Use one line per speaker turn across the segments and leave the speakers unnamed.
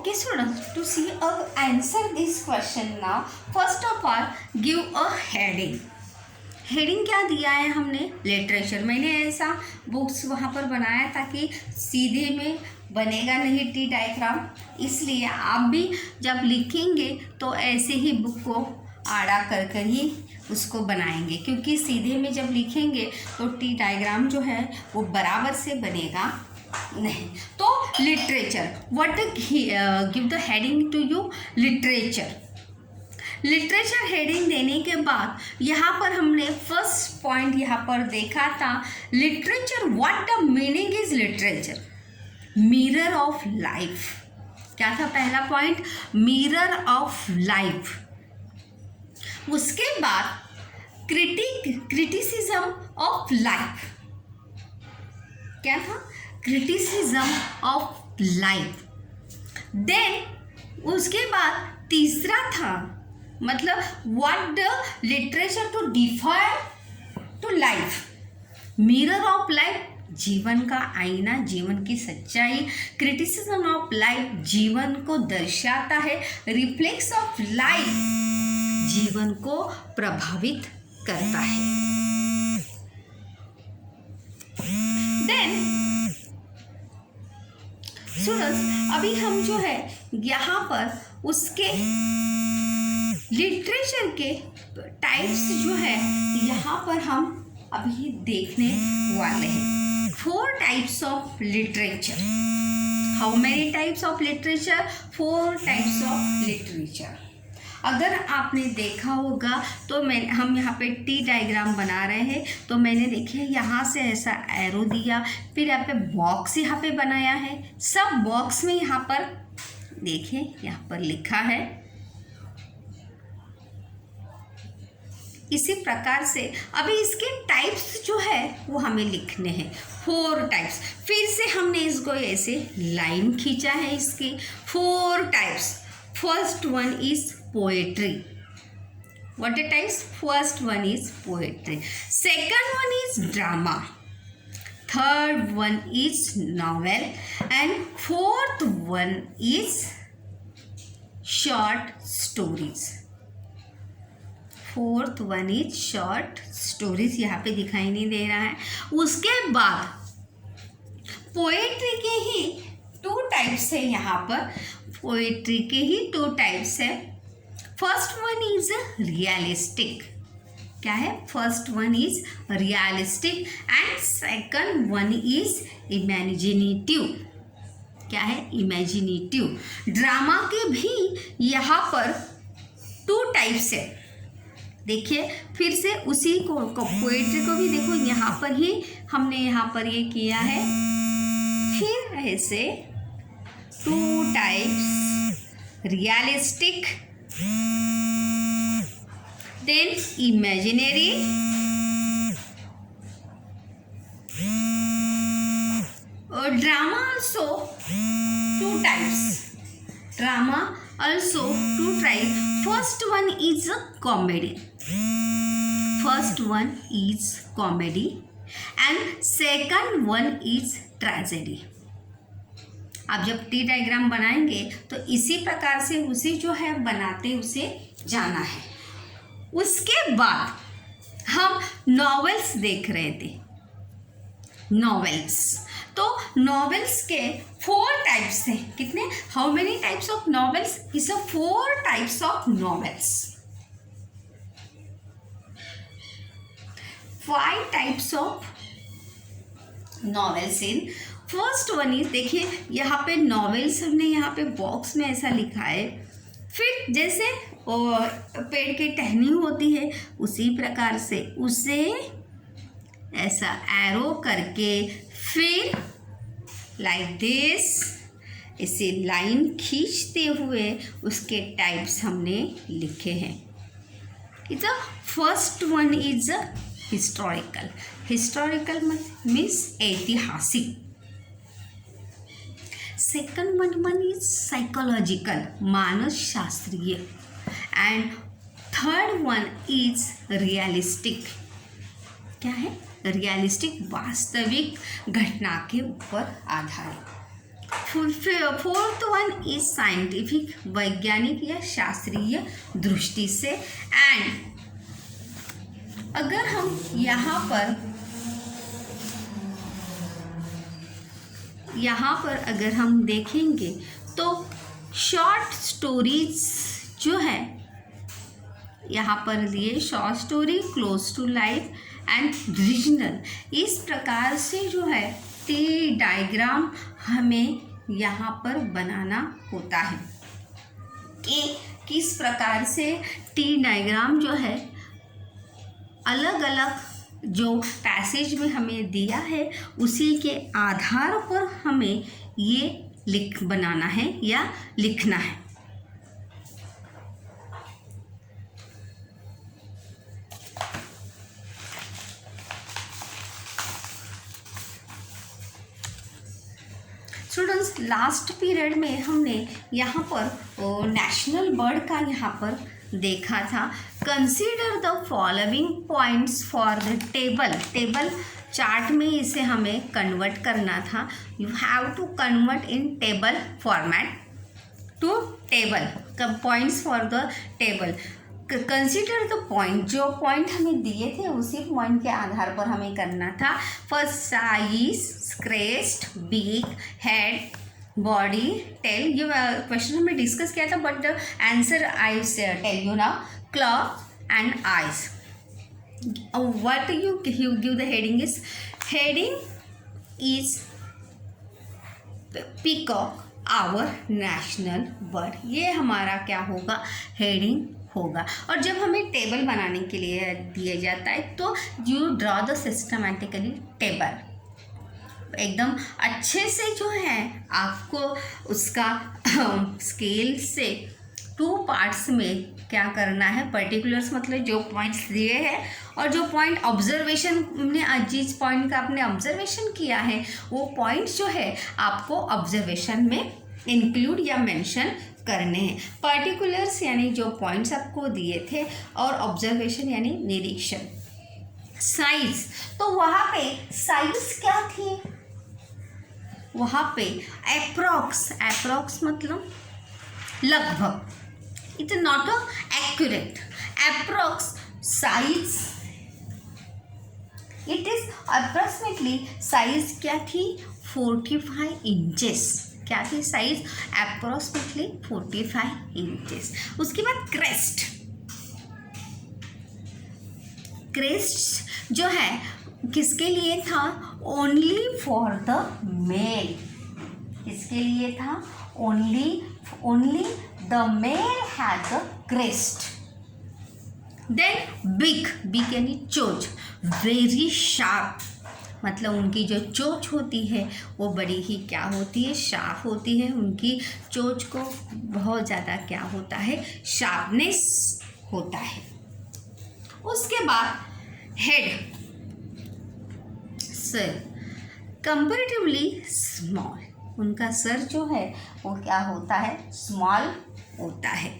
Okay, students, to see answer this question now, first of all, give a heading. Heading क्या दिया है हमने? Literature. मैंने ऐसा बुक्स वहाँ पर बनाया ताकि सीधे में बनेगा नहीं टी डायग्राम, इसलिए आप भी जब लिखेंगे तो ऐसे ही बुक को आड़ा कर कर ही उसको बनाएंगे, क्योंकि सीधे में जब लिखेंगे तो टी डायग्राम जो है वो बराबर से बनेगा नहीं. तो literature, what give the heading to you? Literature. Literature heading देने के बाद यहाँ पर हमने फर्स्ट पॉइंट यहाँ पर देखा था literature. What the meaning is literature? Mirror of life. क्या था पहला पॉइंट? Mirror of life. उसके बाद क्रिटिसिज्म ऑफ लाइफ. क्या था? Criticism of life. देन उसके बाद तीसरा था मतलब what the literature to define to life. Mirror of life, जीवन का आईना, जीवन की सच्चाई. क्रिटिसिज्म ऑफ लाइफ, जीवन को दर्शाता है. रिफ्लेक्स ऑफ लाइफ, जीवन को प्रभावित करता है. देन स्टूडेंट्स, अभी हम जो है यहाँ पर उसके लिटरेचर के टाइप्स जो है यहाँ पर हम अभी देखने वाले हैं. 4 types of literature. How many types of literature? 4 types of literature. अगर आपने देखा होगा तो हम यहाँ पे टी डायग्राम बना रहे हैं, तो मैंने देखिए यहाँ से ऐसा एरो दिया, फिर यहाँ पे बॉक्स यहाँ पे बनाया है. सब बॉक्स में यहाँ पर देखिए यहाँ पर लिखा है. इसी प्रकार से अभी इसके टाइप्स जो है वो हमें लिखने हैं. 4 टाइप्स. फिर से हमने इसको ऐसे लाइन खींचा है इसके. 4 types. First one is poetry. What the types? First one is poetry. Second one is drama. Third one is novel. And fourth one is short stories. Fourth one is short stories. यहाँ पे दिखाई नहीं दे रहा है. उसके बाद poetry के ही 2 types है यहाँ पर. पोएट्री के ही 2 टाइप्स है. First one is realistic. क्या है? First one is realistic and second one is imaginative. क्या है? इमेजिनेटिव. ड्रामा के भी यहाँ पर 2 टाइप्स है. देखिए फिर से उसी को पोएट्री को भी देखो यहाँ पर ही हमने यहाँ पर ये किया है. फिर ऐसे 2 टाइप्स, रियलिस्टिक देन इमेजिनरी और drama also 2 types. Drama also 2 types. First one is a comedy. First one is comedy and second one is tragedy. आप जब टी डायग्राम बनाएंगे तो इसी प्रकार से उसे जो है बनाते उसे जाना है. उसके बाद हम नॉवेल्स देख रहे थे. नॉवेल्स, तो नॉवेल्स के 4 टाइप्स हैं. कितने? How many types of novels? Is 4 types of novels. 5 types of novels in. First one is, देखिए यहाँ पे नॉवेल्स हमने यहाँ पे बॉक्स में ऐसा लिखा है. फिर जैसे पेड़ की टहनी होती है उसी प्रकार से उसे ऐसा एरो करके फिर लाइक दिस इसे लाइन खींचते हुए उसके टाइप्स हमने लिखे हैं. It's first one is historical. Historical means ऐतिहासिक. सेकंड वन इज साइकोलॉजिकल, मानस शास्त्रीय. And third one is realistic. क्या है? रियलिस्टिक, वास्तविक घटना के ऊपर आधारित. फोर्थ वन इज साइंटिफिक, वैज्ञानिक या शास्त्रीय दृष्टि से। एंड अगर हम यहाँ पर अगर हम देखेंगे तो शॉर्ट स्टोरीज जो है यहाँ पर लिए short story, close to life and regional, इस प्रकार से जो है टी डायग्राम हमें यहाँ पर बनाना होता है कि किस प्रकार से टी डायग्राम जो है अलग अलग जो पैसेज में हमें दिया है उसी के आधार पर हमें ये बनाना है या लिखना है। स्टूडेंट्स, लास्ट पीरियड में हमने यहाँ पर नेशनल बर्ड का यहाँ पर देखा था। Consider the following points for the table chart में इसे हमें कन्वर्ट करना था। You have to convert in table format to table points for the table. Consider the point, जो पॉइंट हमें दिए थे उसी पॉइंट के आधार पर हमें करना था। First size, crest, beak, head, body, tail. ये क्वेश्चन हमने डिस्कस किया था but the answer I tell you now. Claw and eyes. What you give the heading is, heading is peacock our national bird. ये हमारा क्या होगा, heading होगा। और जब हमें टेबल बनाने के लिए दिया जाता है तो you draw the systematically table. एकदम अच्छे से जो है आपको उसका स्केल से 2 पार्ट्स में क्या करना है, पर्टिकुलर्स मतलब जो पॉइंट्स दिए हैं और जो पॉइंट ऑब्जर्वेशन ने जिस पॉइंट का आपने ऑब्जर्वेशन किया है वो पॉइंट जो है आपको ऑब्जर्वेशन में इंक्लूड या मेंशन करने हैं। पर्टिकुलर्स यानी जो पॉइंट्स आपको दिए थे और ऑब्जर्वेशन यानी निरीक्षण। साइज, तो वहाँ पे साइज क्या थी, वहाँ पे अप्रॉक्स मतलब लगभग, it is not a accurate, approx size, it is approximately size क्या थी 45 इंचेस। क्या थी साइज, अप्रोक्सीमेटली 45 इंचेस। उसके बाद क्रेस्ट जो है किसके लिए था, ओनली फॉर द मेल। किसके लिए था, only the male has a crest. Then big यानी चोंच, वेरी शार्प, मतलब उनकी जो चोंच होती है वो बड़ी ही क्या होती है, शार्प होती है। उनकी चोंच को बहुत ज़्यादा क्या होता है, शार्पनेस होता है। उसके बाद हेड, सर, कंपैरेटिवली स्मॉल, उनका सर जो है वो क्या होता है, स्मॉल होता है।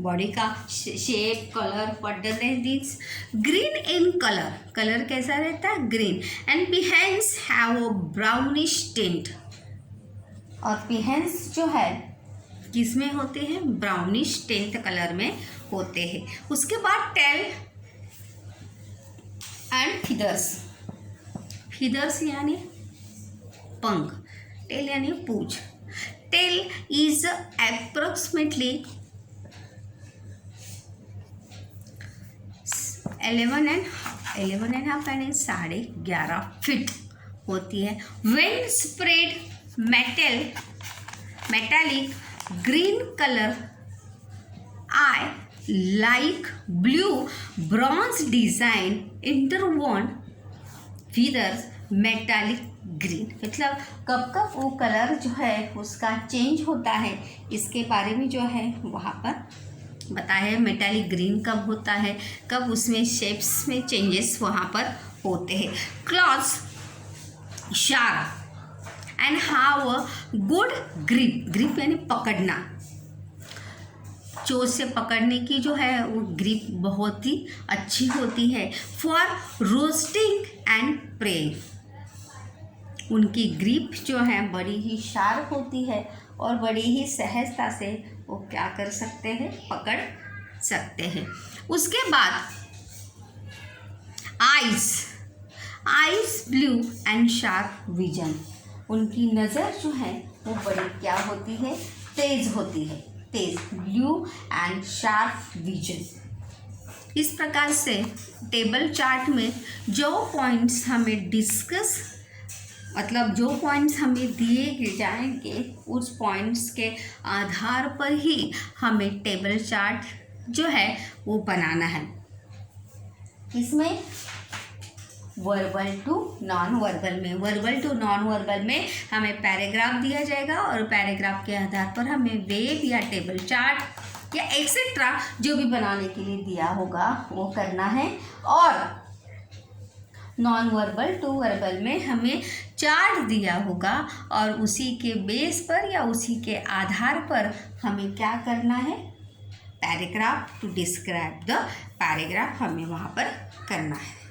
बॉडी का shape, colour, patterns, green in colour कैसा रहता है, green. And peahens have a brownish tint, और पिहेंस जो है किसमें होते हैं, ब्राउनिश टिंट कलर में होते हैं। उसके बाद टेल एंड फीदर्स यानी पंख, टेल यानी पूंछ। टेल इज अप्रोक्सीमेटली 11.5 यानी 11.5 फीट होती है। When spread metallic green colour, I like blue bronze design interwoven feathers metallic green. मतलब कब वो कलर जो है उसका चेंज होता है, इसके बारे में जो है वहाँ पर बताया है। मेटालिक ग्रीन कब होता है, कब उसमें शेप्स में चेंजेस वहाँ पर होते हैं। Clause sharp and have a good grip यानी पकड़ना, चोंच से पकड़ने की जो है वो ग्रिप बहुत ही अच्छी होती है। फॉर रोस्टिंग एंड प्रेइंग, उनकी ग्रिप जो है बड़ी ही शार्प होती है और बड़ी ही सहजता से वो क्या कर सकते हैं, पकड़ सकते हैं। उसके बाद eyes blue and sharp vision, उनकी नज़र जो है वो बड़ी क्या होती है, तेज होती है, तेज, ब्लू एंड शार्प विजन। इस प्रकार से टेबल चार्ट में जो पॉइंट्स हमें डिस्कस, मतलब जो पॉइंट्स हमें दिए जाएंगे उस पॉइंट्स के आधार पर ही हमें टेबल चार्ट जो है वो बनाना है। इसमें वर्बल टू नॉन वर्बल में, वर्बल टू नॉन वर्बल में हमें पैराग्राफ दिया जाएगा और पैराग्राफ के आधार पर हमें वेब या टेबल चार्ट या एक्सेट्रा जो भी बनाने के लिए दिया होगा वो करना है। और नॉन वर्बल टू वर्बल में हमें चार्ट दिया होगा और उसी के बेस पर या उसी के आधार पर हमें क्या करना है, paragraph to describe the paragraph हमें वहाँ पर करना है।